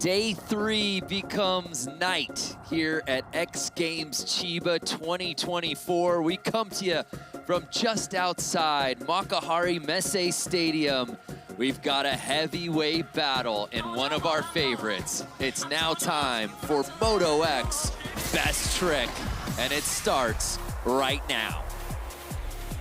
Day 3 becomes night here at X Games Chiba 2024. We come to you from just outside Makuhari Messe Stadium. We've got a heavyweight battle in one of our favorites. It's now time for Moto X Best Trick, and it starts right now.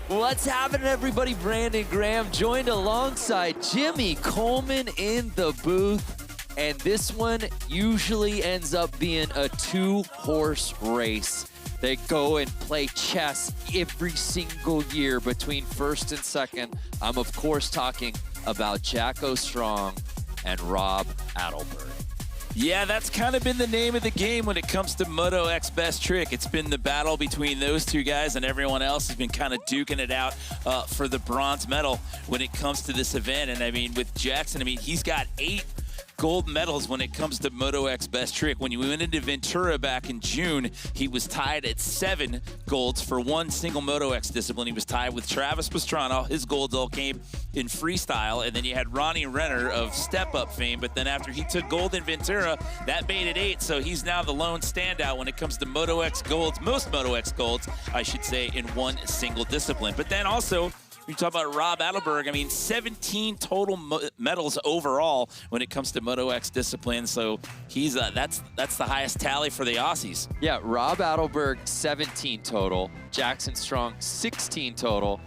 What's happening, everybody? Brandon Graham joined alongside Jimmy Coleman in the booth. And this one usually ends up being a two-horse race. They go and play chess every single year between first and second. I'm, of course, talking about Jacko Strong and Rob Adelberg. Yeah, that's kind of been the name of the game when it comes to Moto X Best Trick. It's been the battle between those two guys, and everyone else has been kind of duking it out for the bronze medal when it comes to this event. And, I mean, with Jackson, I mean, he's got 8 gold medals when it comes to Moto X Best Trick. When you went into Ventura back in June, he was tied at 7 golds for one single Moto X discipline. He was tied with Travis Pastrana. His golds all came in freestyle. And then you had Ronnie Renner of Step Up fame. But then after he took gold in Ventura, that made it 8. So he's now the lone standout when it comes to Moto X golds, most Moto X golds, I should say, in one single discipline. But then also, you talk about Rob Adelberg, I mean, 17 total medals overall when it comes to Moto X discipline. So he's that's the highest tally for the Aussies. Yeah, Rob Adelberg, 17 total. Jackson Strong, 16 total.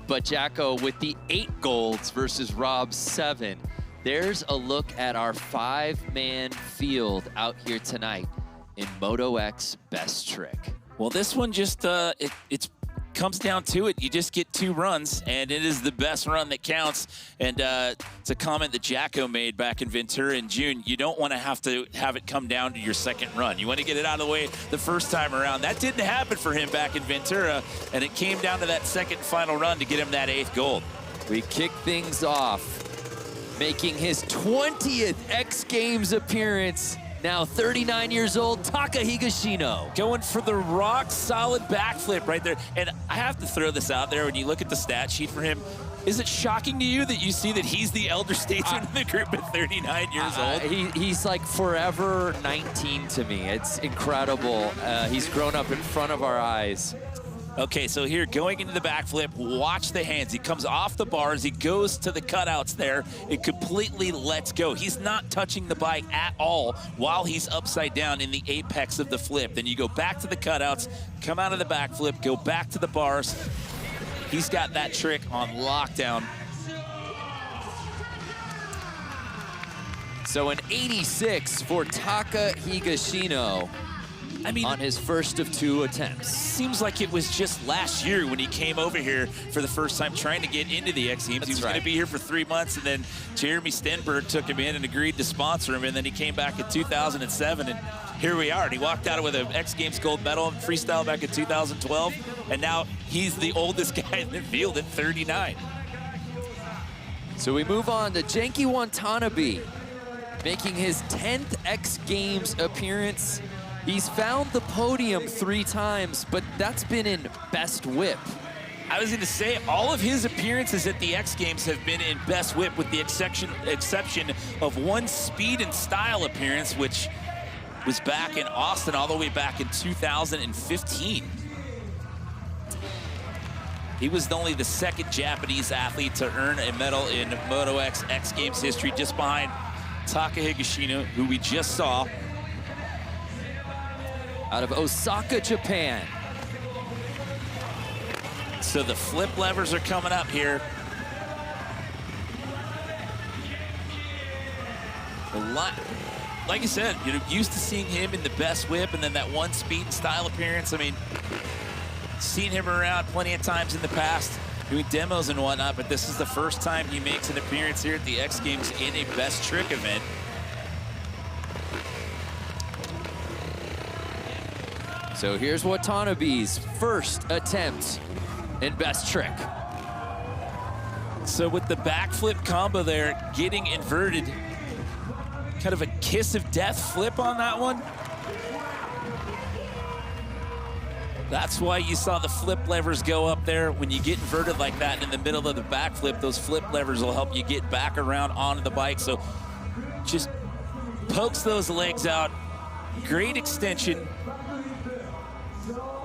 But Jacko with the 8 golds versus Rob's 7. There's a look at our 5-man field out here tonight in Moto X Best Trick. Well, this one just, it's comes down to it. You just get 2 runs, and it is the best run that counts. And it's a comment that Jacko made back in Ventura in June. You don't want to have it come down to your second run. You want to get it out of the way the first time around. That didn't happen for him back in Ventura, and it came down to that second final run to get him that 8th gold. We kick things off, making his 20th X Games appearance. Now 39 years old, Taka Higashino. Going for the rock-solid backflip right there. And I have to throw this out there. When you look at the stat sheet for him, is it shocking to you that you see that he's the elder statesman in the group at 39 years old? He's like forever 19 to me. It's incredible. He's grown up in front of our eyes. Okay, so here, going into the backflip, watch the hands. He comes off the bars, he goes to the cutouts there, and completely lets go. He's not touching the bike at all while he's upside down in the apex of the flip. Then you go back to the cutouts, come out of the backflip, go back to the bars. He's got that trick on lockdown. So an 86 for Taka Higashino. I mean, on his first of 2 attempts. Seems like it was just last year when he came over here for the first time trying to get into the X Games. He was going to be here for 3 months, and then Jeremy Stenberg took him in and agreed to sponsor him, and then he came back in 2007, and here we are. And he walked out with an X Games gold medal in freestyle back in 2012, and now he's the oldest guy in the field at 39. So we move on to Genki Watanabe, making his 10th X Games appearance. He's found the podium 3 times, but that's been in Best Whip. I was going to say, all of his appearances at the X Games have been in Best Whip, with the exception of one speed and style appearance, which was back in Austin all the way back in 2015. He was only the 2nd Japanese athlete to earn a medal in Moto X Games history, just behind Taka Higashino, who we just saw, out of Osaka, Japan. So the flip levers are coming up here. A lot, like I said, you're used to seeing him in the Best Whip and then that one speed and style appearance. I mean, seen him around plenty of times in the past doing demos and whatnot, but this is the first time he makes an appearance here at the X Games in a Best Trick event. So here's Watanabe's first attempt in Best Trick. So with the backflip combo there, getting inverted, kind of a kiss of death flip on that one. That's why you saw the flip levers go up there. When you get inverted like that in the middle of the backflip, those flip levers will help you get back around onto the bike. So just Pokes those legs out. Great extension.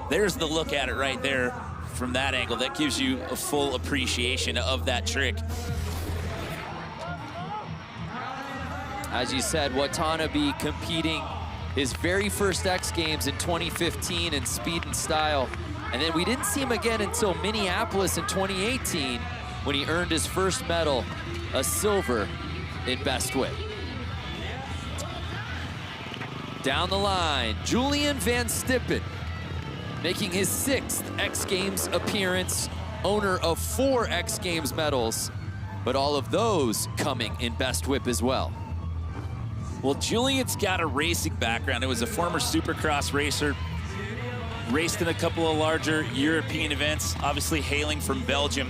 There's the look at it right there from that angle. That gives you a full appreciation of that trick. As you said, Watanabe competing his very first X Games in 2015 in speed and style. And then we didn't see him again until Minneapolis in 2018 when he earned his first medal, a silver in Best Whip. Down the line, Julian Van Stippen, making his 6th X Games appearance, owner of 4 X Games medals, but all of those coming in Best Whip as well. Well, Julian's got a racing background. It was a former Supercross racer, raced in a couple of larger European events, obviously hailing from Belgium.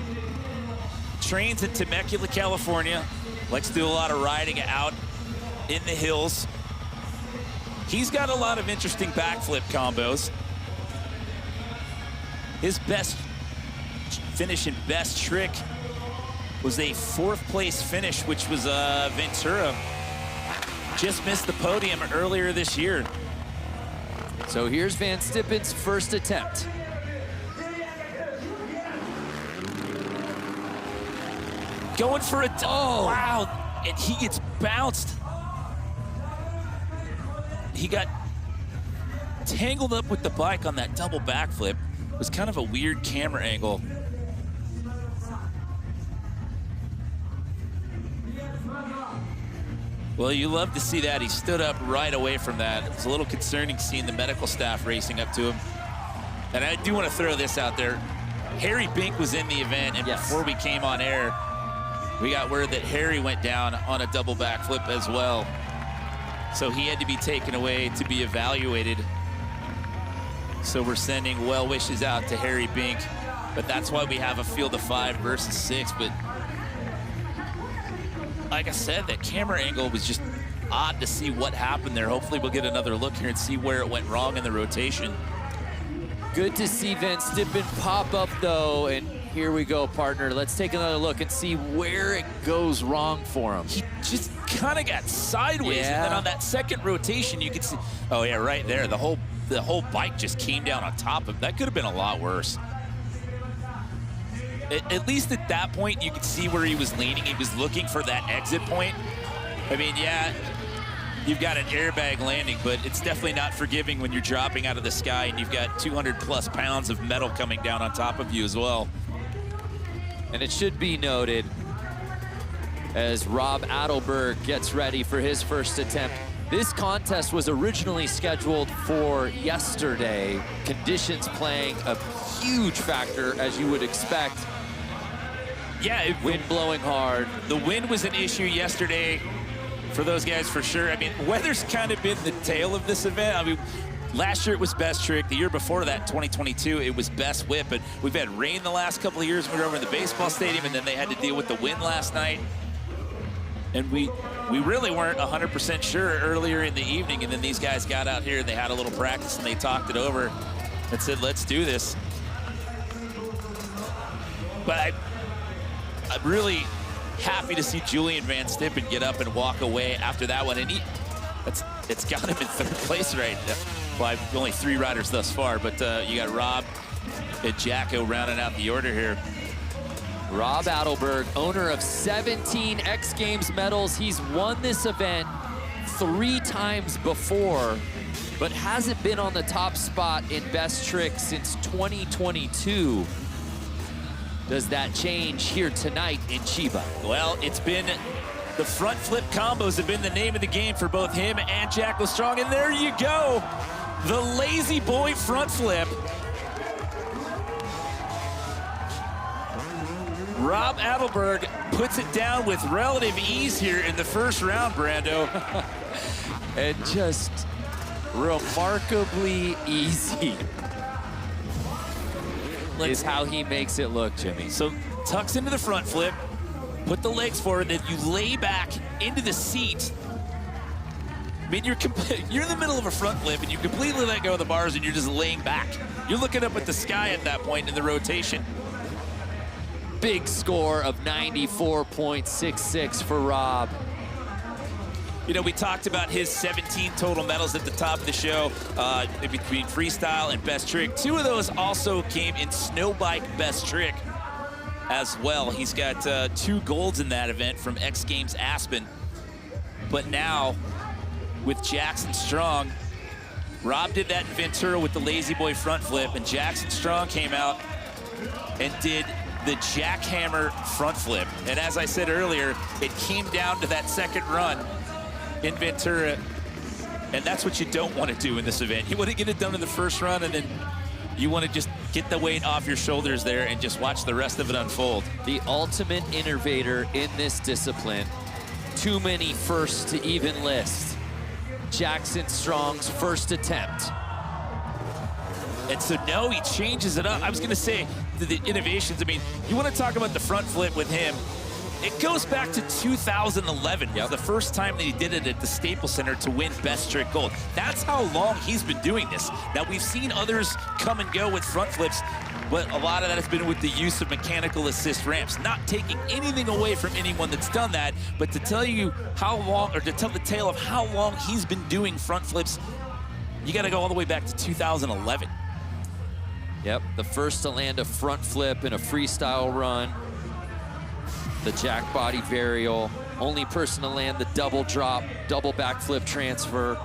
Trains in Temecula, California, likes to do a lot of riding out in the hills. He's got a lot of interesting backflip combos. His best finish in Best Trick was a 4th place finish, which was Ventura. Just missed the podium earlier this year. So here's Van Stippen's first attempt. Going for a, oh, wow, and he gets bounced. He got tangled up with the bike on that double backflip. It was kind of a weird camera angle. Well, you love to see that. He stood up right away from that. It was a little concerning seeing the medical staff racing up to him. And I do want to throw this out there. Harry Bink was in the event, and before we came on air, we got word that Harry went down on a double backflip as well. So he had to be taken away to be evaluated. So we're sending well wishes out to Harry Bink. But that's why we have a field of 5 versus 6. But like I said, that camera angle was just odd to see what happened there. Hopefully we'll get another look here and see where it went wrong in the rotation. Good to see Van Stippen pop up though, and here we go, partner. Let's take another look and see where it goes wrong for him. He just kind of got sideways, and then on that second rotation, you could see, oh yeah, right there, the whole bike just came down on top of him. That could have been a lot worse. At least at that point, you could see where he was leaning. He was looking for that exit point. I mean, yeah, you've got an airbag landing, but it's definitely not forgiving when you're dropping out of the sky and you've got 200+ pounds of metal coming down on top of you as well. And it should be noted, as Rob Adelberg gets ready for his first attempt, this contest was originally scheduled for yesterday. Conditions playing a huge factor, as you would expect. Yeah, wind blowing hard. The wind was an issue yesterday for those guys for sure. I mean, weather's kind of been the tail of this event. I mean, last year it was Best Trick. The year before that, 2022, it was Best Whip. But we've had rain the last couple of years. We were over in the baseball stadium, and then they had to deal with the wind last night. And we really weren't 100% sure earlier in the evening. And then these guys got out here, and they had a little practice, and they talked it over and said, let's do this. But I'm really happy to see Julian Van Stippen get up and walk away after that one. And it's got him in 3rd place right now. Well, only 3 riders thus far, but you got Rob and Jacko rounding out the order here. Rob Adelberg, owner of 17 X Games medals. He's won this event 3 times before, but hasn't been on the top spot in Best Trick since 2022. Does that change here tonight in Chiba? Well, it's been the front flip combos have been the name of the game for both him and Jacko Strong. And there you go, the lazy boy front flip. Rob Adelberg puts it down with relative ease here in the first round, Brando. And just remarkably easy is how he makes it look, Jimmy. So tucks into the front flip, put the legs forward, then you lay back into the seat. I mean, you're in the middle of a front flip and you completely let go of the bars and you're just laying back. You're looking up at the sky at that point in the rotation. Big score of 94.66 for Rob. You know, we talked about his 17 total medals at the top of the show between freestyle and best trick. 2 of those also came in snow bike best trick as well. He's got 2 golds in that event from X Games Aspen. But now, with Jackson Strong, Rob did that in Ventura with the Lazy Boy front flip, and Jackson Strong came out and did the jackhammer front flip. And as I said earlier, it came down to that second run in Ventura, and that's what you don't want to do in this event. You want to get it done in the first run, and then you want to just get the weight off your shoulders there and just watch the rest of it unfold. The ultimate innovator in this discipline. Too many firsts to even list. Jackson Strong's first attempt. And so now he changes it up. I was going to say the innovations. I mean, you want to talk about the front flip with him. It goes back to 2011. Yep. The first time that he did it at the Staples Center to win Best Trick Gold. That's how long he's been doing this. Now, we've seen others come and go with front flips, but a lot of that has been with the use of mechanical assist ramps. Not taking anything away from anyone that's done that, but to tell you how long, or to tell the tale of how long he's been doing front flips, you got to go all the way back to 2011. Yep, the first to land a front flip in a freestyle run. The jack body varial. Only person to land the double drop, double backflip transfer.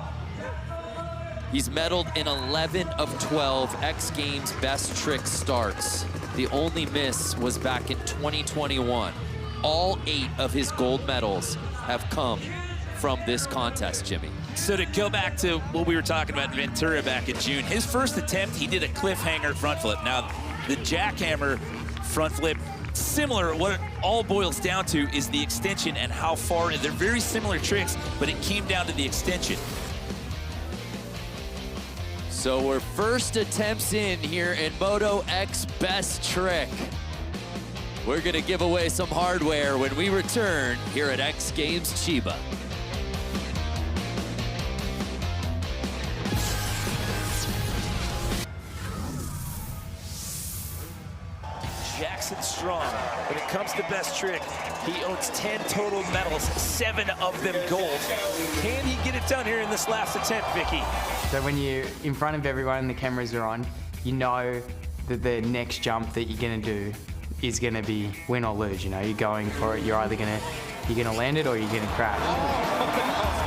He's medaled in 11 of 12 X Games Best Trick starts. The only miss was back in 2021. All 8 of his gold medals have come from this contest, Jimmy. So to go back to what we were talking about in Ventura back in June, his first attempt, he did a cliffhanger front flip. Now, the jackhammer front flip, similar, what it all boils down to is the extension and how far. They're very similar tricks, but it came down to the extension. So we're first attempts in here in Moto X Best Trick. We're gonna give away some hardware when we return here at X Games Chiba. Jackson Strong, when it comes to best trick, he owns 10 total medals, 7 of them gold. Can he get it done here in this last attempt, Vicky? So when you're in front of everyone and the cameras are on, you know that the next jump that you're gonna do is gonna be win or lose. You know, you're going for it. You're either gonna land it or you're gonna crash.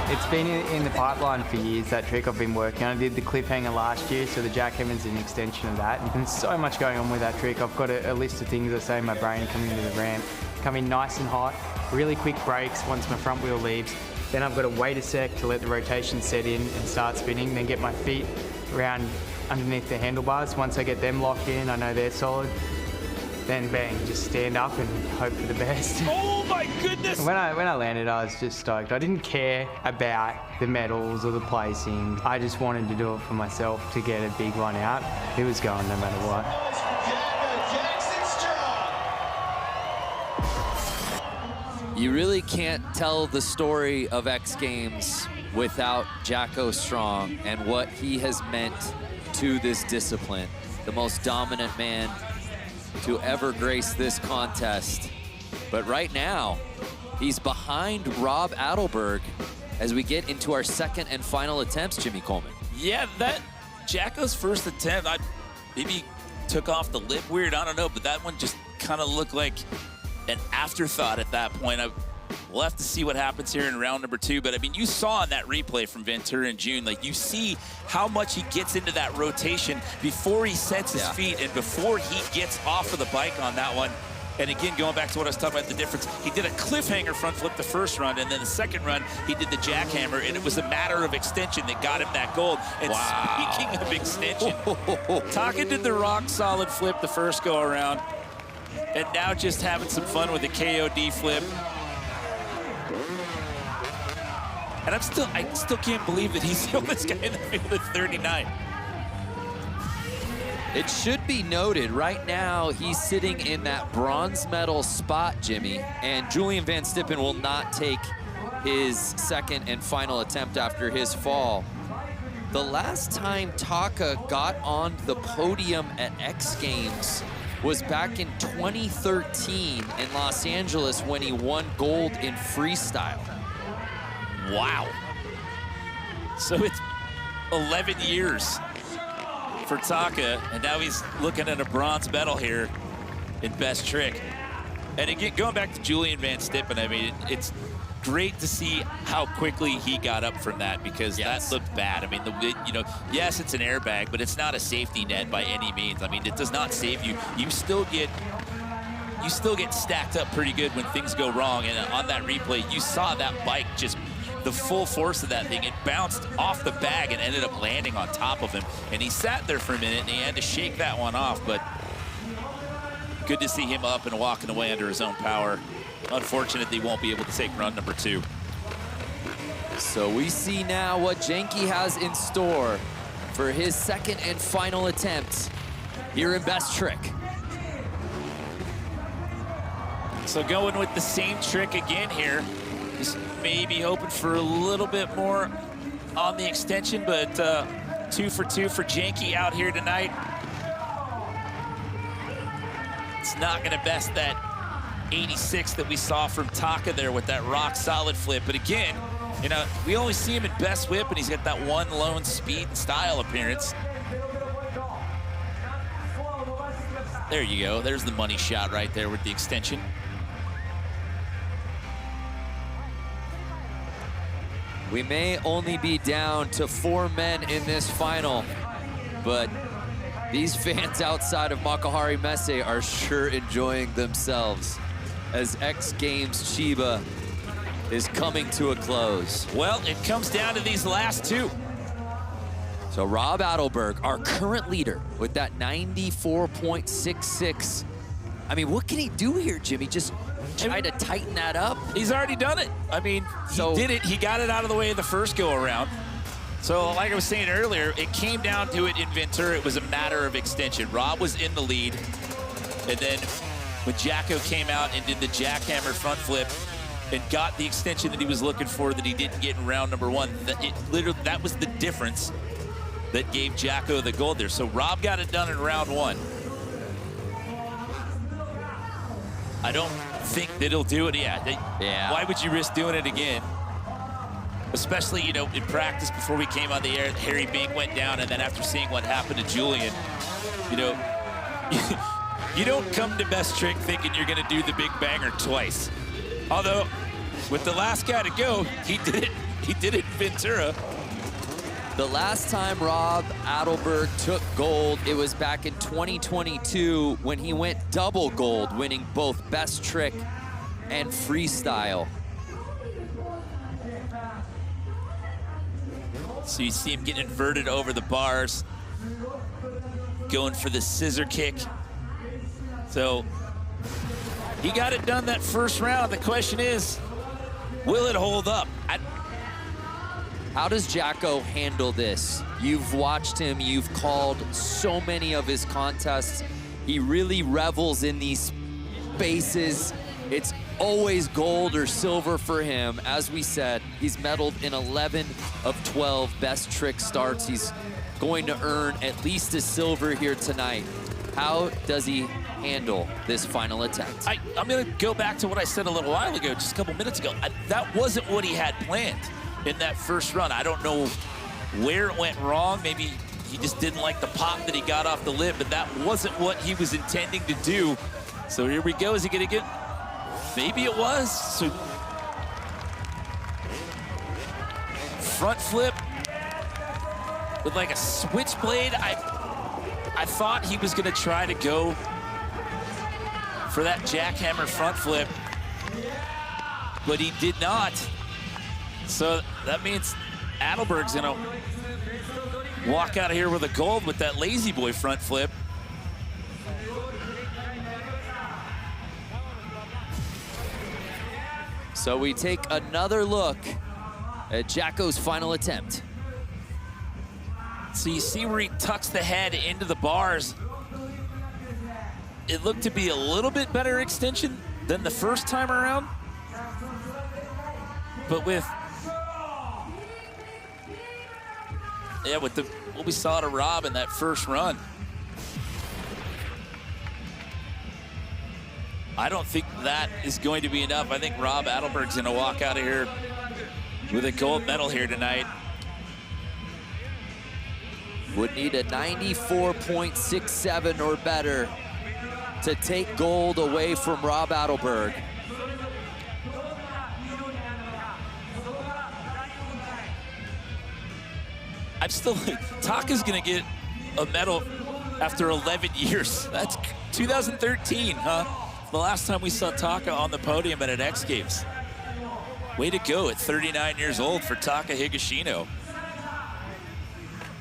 It's been in the pipeline for years, that trick I've been working on. I did the cliffhanger last year, so the jackhammer's an extension of that. And there's so much going on with that trick. I've got a list of things I say in my brain coming into the ramp. Come in nice and hot, really quick brakes once my front wheel leaves. Then I've got to wait a sec to let the rotation set in and start spinning, then get my feet around underneath the handlebars. Once I get them locked in, I know they're solid. Then bang, just stand up and hope for the best. Oh my goodness! When I landed, I was just stoked. I didn't care about the medals or the placing. I just wanted to do it for myself to get a big one out. It was going no matter what. You really can't tell the story of X Games without Jacko Strong and what he has meant to this discipline. The most dominant man to ever grace this contest. But right now, he's behind Rob Adelberg as we get into our second and final attempts, Jimmy Coleman. Yeah, that Jacko's first attempt, maybe took off the lip weird, I don't know, but that one just kind of looked like an afterthought at that point. We'll have to see what happens here in round number 2, but I mean, you saw in that replay from Ventura in June, like you see how much he gets into that rotation before he sets his feet and before he gets off of the bike on that one. And again, going back to what I was talking about, the difference, he did a cliffhanger front flip the first run, and then the second run, he did the jackhammer, and it was a matter of extension that got him that gold. And speaking of extension, Taka did the rock solid flip the first go around, and now just having some fun with the KOD flip. And I still can't believe that he's the oldest guy in the field at 39. It should be noted, right now, he's sitting in that bronze medal spot, Jimmy, and Julian Van Stippen will not take his second and final attempt after his fall. The last time Taka got on the podium at X Games was back in 2013 in Los Angeles when he won gold in freestyle. Wow. So it's 11 years for Taka, and now he's looking at a bronze medal here in Best Trick. And again, going back to Julian Van Stippen, I mean, it's great to see how quickly he got up from that, because that looked bad. I mean, you know, yes, it's an airbag, but it's not a safety net by any means. I mean, it does not save you. You still get stacked up pretty good when things go wrong. And on that replay, you saw that bike just, the full force of that thing, it bounced off the bag and ended up landing on top of him. And he sat there for a minute and he had to shake that one off, but good to see him up and walking away under his own power. Unfortunate he won't be able to take run number 2. So we see now what Janky has in store for his second and final attempt here in Best Trick. So going with the same trick again here. Just maybe hoping for a little bit more on the extension, but 2 for 2 for Janky out here tonight. It's not gonna best that 86 that we saw from Taka there with that rock solid flip. But again, you know, we only see him in Best Whip, and he's got that one lone speed and style appearance. There you go. There's the money shot right there with the extension. We may only be down to 4 men in this final, but these fans outside of Makuhari Messe are sure enjoying themselves as X Games Chiba is coming to a close. Well, it comes down to these last 2. So Rob Adelberg, our current leader, with that 94.66. I mean, what can he do here, Jimmy? Just try to tighten that up? He's already done it. I mean, he did it. He got it out of the way of the first go-around. So like I was saying earlier, it came down to it in Ventura. It was a matter of extension. Rob was in the lead. And then when Jacko came out and did the jackhammer front flip and got the extension that he was looking for that he didn't get in round number 1, that was the difference that gave Jacko the gold there. So Rob got it done in round 1. I don't think that he'll do it. Yeah. Why would you risk doing it again? Especially, you know, in practice before we came on the air, Harry Bink went down, and then after seeing what happened to Julian, you know, you don't come to Best Trick thinking you're going to do the big banger twice. Although, with the last guy to go, he did it. He did it in Ventura. The last time Rob Adelberg took gold, it was back in 2022 when he went double gold, winning both Best Trick and Freestyle. So you see him getting inverted over the bars, going for the scissor kick. So he got it done that first round. The question is, will it hold up? How does Jacko handle this? You've watched him, you've called so many of his contests. He really revels in these spaces. It's always gold or silver for him. As we said, he's medaled in 11 of 12 Best Trick starts. He's going to earn at least a silver here tonight. How does he handle this final attempt? I'm gonna go back to what I said a little while ago, just a couple minutes ago. That wasn't what he had planned in that first run. I don't know where it went wrong. Maybe he just didn't like the pop that he got off the lip, but that wasn't what he was intending to do. So here we go. Is he gonna get? Maybe it was. So front flip with like a switchblade. I thought he was gonna try to go for that jackhammer front flip, but he did not. So that means Adelberg's gonna walk out of here with a gold with that lazy boy front flip. So we take another look at Jacko's final attempt. So you see where he tucks the head into the bars. It looked to be a little bit better extension than the first time around. But with what we saw to Rob in that first run, I don't think that is going to be enough. I think Rob Adelberg's gonna walk out of here with a gold medal here tonight. Would need a 94.67 or better to take gold away from Rob Adelberg. I'm still, Taka's gonna get a medal after 11 years. That's 2013, huh? The last time we saw Taka on the podium at X Games. Way to go at 39 years old for Taka Higashino.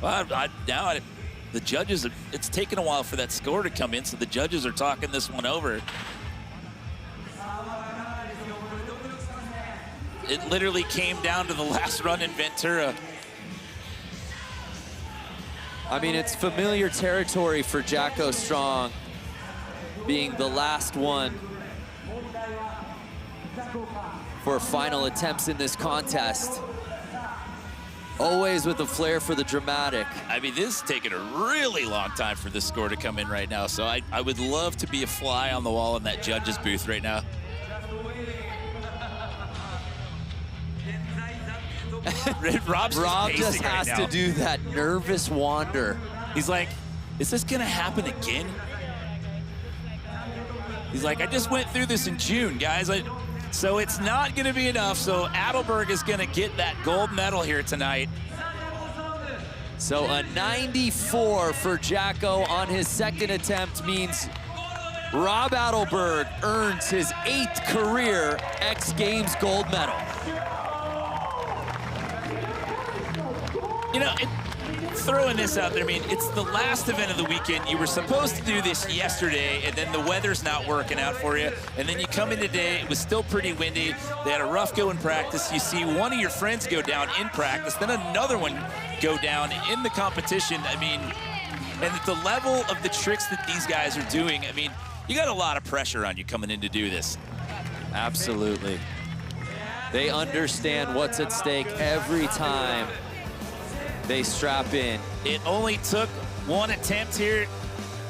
Well, the judges, it's taken a while for that score to come in, so the judges are talking this one over. It literally came down to the last run in Ventura. I mean, it's familiar territory for Jacko Strong being the last one for final attempts in this contest. Always with a flair for the dramatic. I mean, this is taking a really long time for this score to come in right now, so I would love to be a fly on the wall in that judge's booth right now. Rob just has to do that nervous wander. He's like, is this gonna happen again? He's like, I just went through this in June, guys. So it's not gonna be enough. So Adelberg is gonna get that gold medal here tonight. So a 94 for Jacko on his second attempt means Rob Adelberg earns his 8th career X Games gold medal. You know, throwing this out there, I mean, it's the last event of the weekend. You were supposed to do this yesterday, and then the weather's not working out for you. And then you come in today, it was still pretty windy. They had a rough go in practice. You see one of your friends go down in practice, then another one go down in the competition. I mean, and at the level of the tricks that these guys are doing, I mean, you got a lot of pressure on you coming in to do this. Absolutely. They understand what's at stake every time they strap in. It only took one attempt here.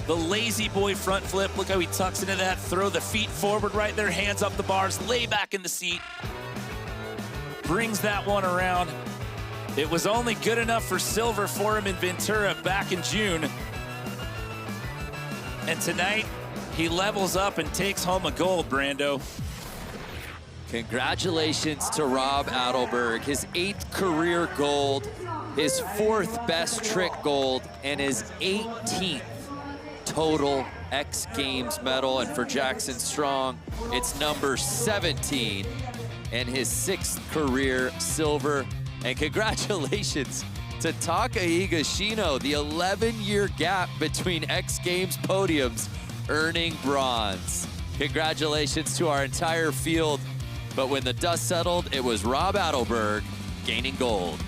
The lazy boy front flip. Look how he tucks into that. Throw the feet forward right there, hands up the bars, lay back in the seat. Brings that one around. It was only good enough for silver for him in Ventura back in June. And tonight, he levels up and takes home a gold, Brando. Congratulations to Rob Adelberg, his 8th career gold, his 4th best trick gold, and his 18th total X Games medal. And for Jackson Strong, it's number 17 and his 6th career silver. And congratulations to Taka Higashino, the 11-year gap between X Games podiums, earning bronze. Congratulations to our entire field. But when the dust settled, it was Rob Adelberg gaining gold.